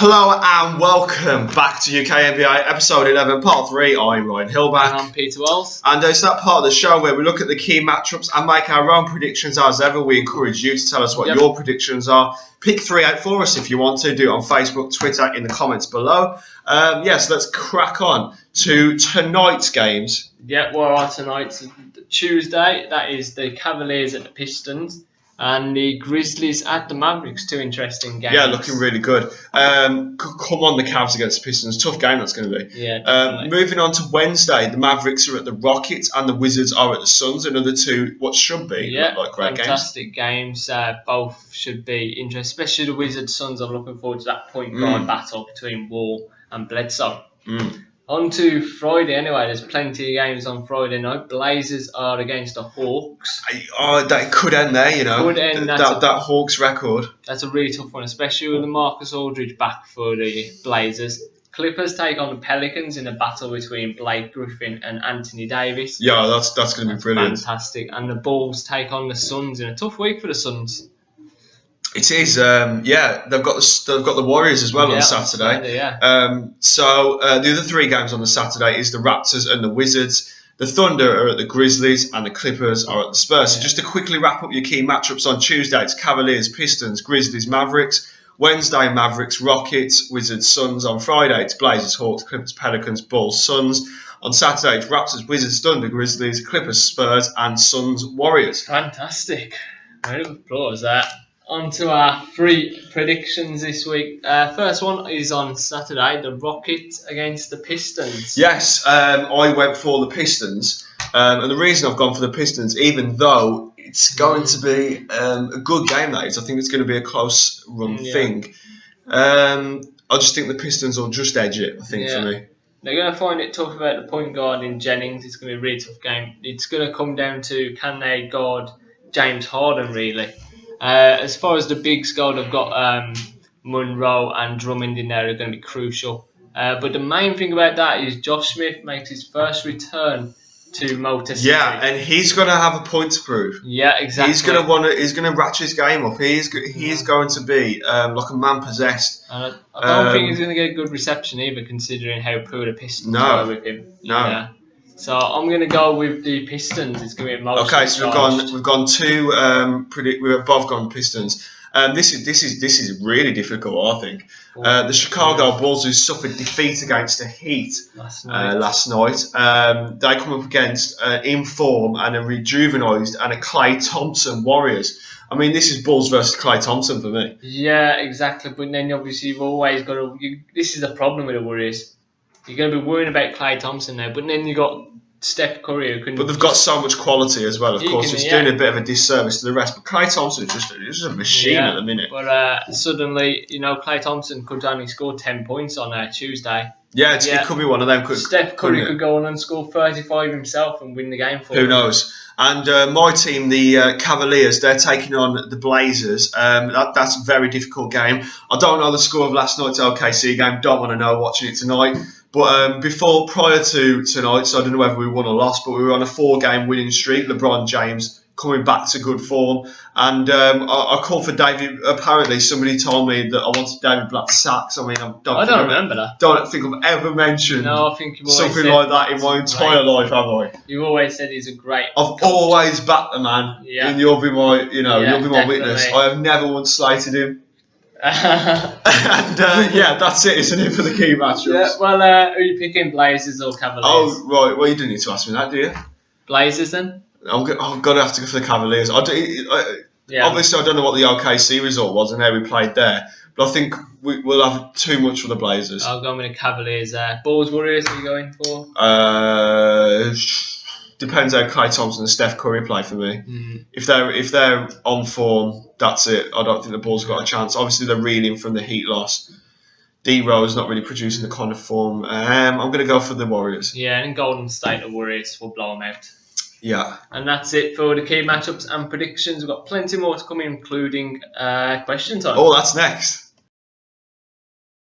Hello and welcome back to UK NBA episode 11, part 3. I'm Ryan Hillback. And I'm Peter Wells. And it's that part of the show where we look at the key matchups and make our own predictions. As ever, we encourage you to tell us what your predictions are. Pick 3 out for us if you want to. Do it on Facebook, Twitter, in the comments below. So let's crack on to tonight's games. Yeah, what are tonight's Tuesday? That is the Cavaliers at the Pistons. And the Grizzlies at the Mavericks, 2 interesting games. Yeah, looking really good. Come on, the Cavs against the Pistons. Tough game that's going to be. Yeah, moving on to Wednesday, the Mavericks are at the Rockets and the Wizards are at the Suns. Another 2, what should be like great fantastic games. Both should be interesting, especially the Wizards Suns. I'm looking forward to that point guard battle between Wall and Bledsoe. On to Friday anyway, there's plenty of games on Friday night. Blazers are against the Hawks. That could end there, you know. Could end that Hawks record. That's a really tough one, especially with the Marcus Aldridge back for the Blazers. Clippers take on the Pelicans in a battle between Blake Griffin and Anthony Davis. Yeah, that's going to be brilliant. Fantastic. And the Bulls take on the Suns in a tough week for the Suns. It is, they've got the Warriors as well on Saturday. So the other 3 games on the Saturday is the Raptors and the Wizards. The Thunder are at the Grizzlies and the Clippers are at the Spurs. So just to quickly wrap up your key matchups on Tuesday, it's Cavaliers, Pistons, Grizzlies, Mavericks. Wednesday, Mavericks, Rockets, Wizards, Suns. On Friday, it's Blazers, Hawks, Clippers, Pelicans, Bulls, Suns. On Saturday, it's Raptors, Wizards, Thunder, Grizzlies, Clippers, Spurs, and Suns, Warriors. Fantastic. Round of applause there. On to our 3 predictions this week. First one is on Saturday, the Rockets against the Pistons. Yes, I went for the Pistons. And the reason I've gone for the Pistons, even though it's going to be a good game, that is, I think it's going to be a close run thing. I just think the Pistons will just edge it, I think, for me. They're going to find it tough about the point guard in Jennings. It's going to be a really tough game. It's going to come down to can they guard James Harden, really. As far as the bigs go, they've got Monroe and Drummond in there are going to be crucial. But the main thing about that is Josh Smith makes his first return to Motor City. Yeah, and he's going to have a point to prove. Yeah, exactly. He's going to ratchet his game up. He is going to be like a man possessed. And I don't think he's going to get a good reception either, considering how poor the Pistons are with him. No. So I'm going to go with the Pistons. It's going to be emotional. Okay, so we've gone 2 we've both gone Pistons. This is really difficult, I think. The Chicago Bulls, who suffered defeat against the Heat last night, they come up against in form and a rejuvenised and a Klay Thompson Warriors. I mean, this is Bulls versus Klay Thompson for me. Yeah, exactly. But then obviously you've always got to. This is the problem with the Warriors. You're going to be worrying about Klay Thompson now, but then you got Steph Curry who can. But they've got so much quality as well. Of course, it's doing a bit of a disservice to the rest. But Klay Thompson is just a machine at the minute. But suddenly, Klay Thompson could only score 10 points on Tuesday. Yeah, it could be one of them. Steph Curry could go on and score 35 himself and win the game for Who knows? And my team, the Cavaliers, they're taking on the Blazers. That's a very difficult game. I don't know the score of last night's OKC game. Don't want to know watching it tonight. But prior to tonight, so I don't know whether we won or lost, but we were on a 4-game winning streak. LeBron James coming back to good form. And I called for David. Apparently, somebody told me that I wanted David Black sacks. I mean, I don't remember that. Don't think I've ever mentioned something like that in my entire life, have I? You've always said he's a great. I've always backed the man, and you'll be my, you'll be my witness. I have never once slated him. And that's it, isn't it, for the key matchups? Yeah, well, who are you picking, Blazers or Cavaliers? Oh, right. Well, you didn't need to ask me that, do you? Blazers, then? I'm going to have to go for the Cavaliers. Obviously, I don't know what the OKC result was and how we played there, but I think we'll have too much for the Blazers. I'll go with the Cavaliers there. Bulls, Warriors, are you going for? Depends how Klay Thompson and Steph Curry play for me. If they're on form, that's it. I don't think the Bulls have got a chance. Obviously, they're reeling from the Heat loss. D-Rose not really producing the kind of form. I'm going to go for the Warriors. Yeah, and in Golden State, the Warriors will blow them out. Yeah. And that's it for the key matchups and predictions. We've got plenty more to come, including question time. Oh, that's next.